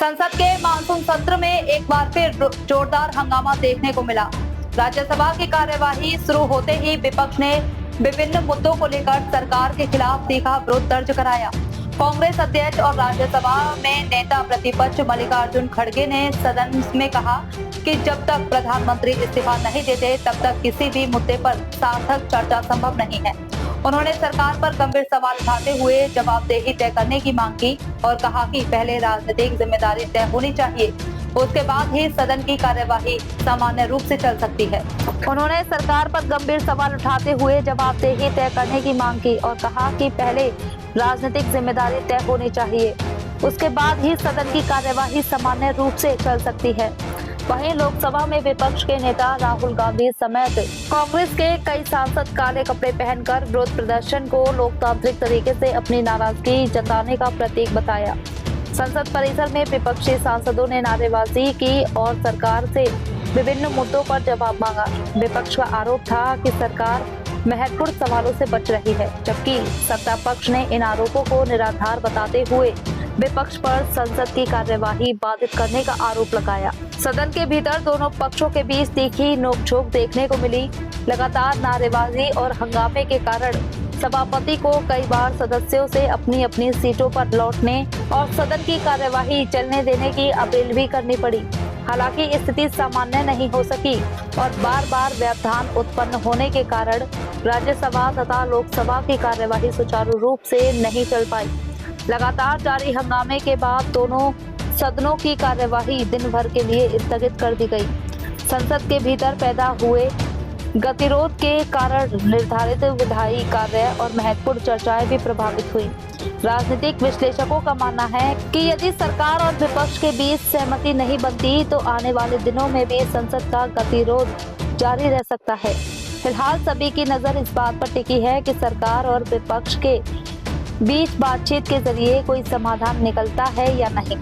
संसद के मानसून सत्र में एक बार फिर जोरदार हंगामा देखने को मिला। राज्यसभा की कार्यवाही शुरू होते ही विपक्ष ने विभिन्न मुद्दों को लेकर सरकार के खिलाफ तीखा विरोध दर्ज कराया। कांग्रेस अध्यक्ष और राज्यसभा में नेता प्रतिपक्ष मल्लिकार्जुन खड़गे ने सदन में कहा कि जब तक प्रधानमंत्री इस्तीफा नहीं देते तब तक किसी भी मुद्दे पर सार्थक चर्चा संभव नहीं है। उन्होंने सरकार पर गंभीर सवाल उठाते हुए जवाबदेही तय करने की मांग की और कहा कि पहले राजनीतिक जिम्मेदारी तय होनी चाहिए, उसके बाद ही सदन की कार्यवाही सामान्य रूप से चल सकती है। उन्होंने सरकार पर गंभीर सवाल उठाते हुए जवाबदेही तय करने की मांग की और कहा कि पहले राजनीतिक जिम्मेदारी तय होनी चाहिए, उसके बाद ही सदन की कार्यवाही सामान्य रूप से चल सकती है। वहीं लोकसभा में विपक्ष के नेता राहुल गांधी समेत कांग्रेस के कई सांसद काले कपड़े पहनकर विरोध प्रदर्शन को लोकतांत्रिक तरीके से अपनी नाराजगी जताने का प्रतीक बताया। संसद परिसर में विपक्षी सांसदों ने नारेबाजी की और सरकार से विभिन्न मुद्दों पर जवाब मांगा। विपक्ष का आरोप था कि सरकार महत्वपूर्ण सवालों से बच रही है, जबकि सत्ता पक्ष ने इन आरोपों को निराधार बताते हुए विपक्ष पर संसद की कार्यवाही बाधित करने का आरोप लगाया। सदन के भीतर दोनों पक्षों के बीच तीखी नोकझोंक देखने को मिली। लगातार नारेबाजी और हंगामे के कारण सभापति को कई बार सदस्यों से अपनी अपनी सीटों पर लौटने और सदन की कार्यवाही चलने देने की अपील भी करनी पड़ी। हालांकि स्थिति सामान्य नहीं हो सकी और बार बार व्यवधान उत्पन्न होने के कारण राज्यसभा तथा लोकसभा की कार्यवाही सुचारू रूप से नहीं चल पाई। लगातार जारी हंगामे के बाद दोनों सदनों की कार्यवाही दिन भर के लिए स्थगित कर दी गई। संसद के भीतर पैदा हुए गतिरोध के कारण निर्धारित विधायी कार्य और महत्वपूर्ण चर्चाएं भी प्रभावित हुई। राजनीतिक विश्लेषकों का मानना है कि यदि सरकार और विपक्ष के बीच सहमति नहीं बनती तो आने वाले दिनों में भी संसद का गतिरोध जारी रह सकता है। फिलहाल सभी की नजर इस बात पर टिकी है कि सरकार और विपक्ष के बीच बातचीत के जरिए कोई समाधान निकलता है या नहीं।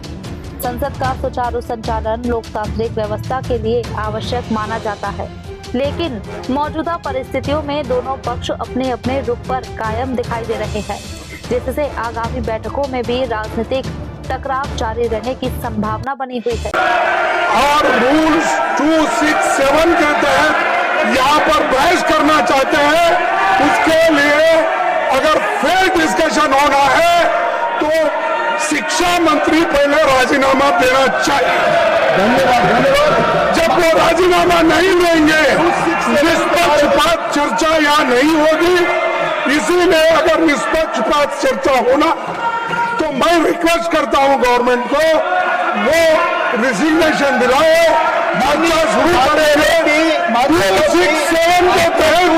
संसद का सुचारू संचालन लोकतांत्रिक व्यवस्था के लिए आवश्यक माना जाता है, लेकिन मौजूदा परिस्थितियों में दोनों पक्ष अपने अपने रुख पर कायम दिखाई दे रहे हैं, जिससे आगामी बैठकों में भी राजनीतिक टकराव जारी रहने की संभावना बनी हुई है। और रूल्स 267 के तहत यहाँ पर बहस करना चाहते हैं, उसके लिए अगर फेयर डिस्कशन होना है तो शिक्षा मंत्री पहले राजीनामा देना चाहिए। धन्यवाद। जब वो राजीनामा नहीं देंगे निष्पक्षपात चर्चा यहाँ नहीं होगी। इसीलिए अगर निष्पक्षपात चर्चा होना तो मैं रिक्वेस्ट करता हूँ गवर्नमेंट को वो रिजिग्नेशन दिलाए, चर्चा शुरू करेंगे। 267 के तहत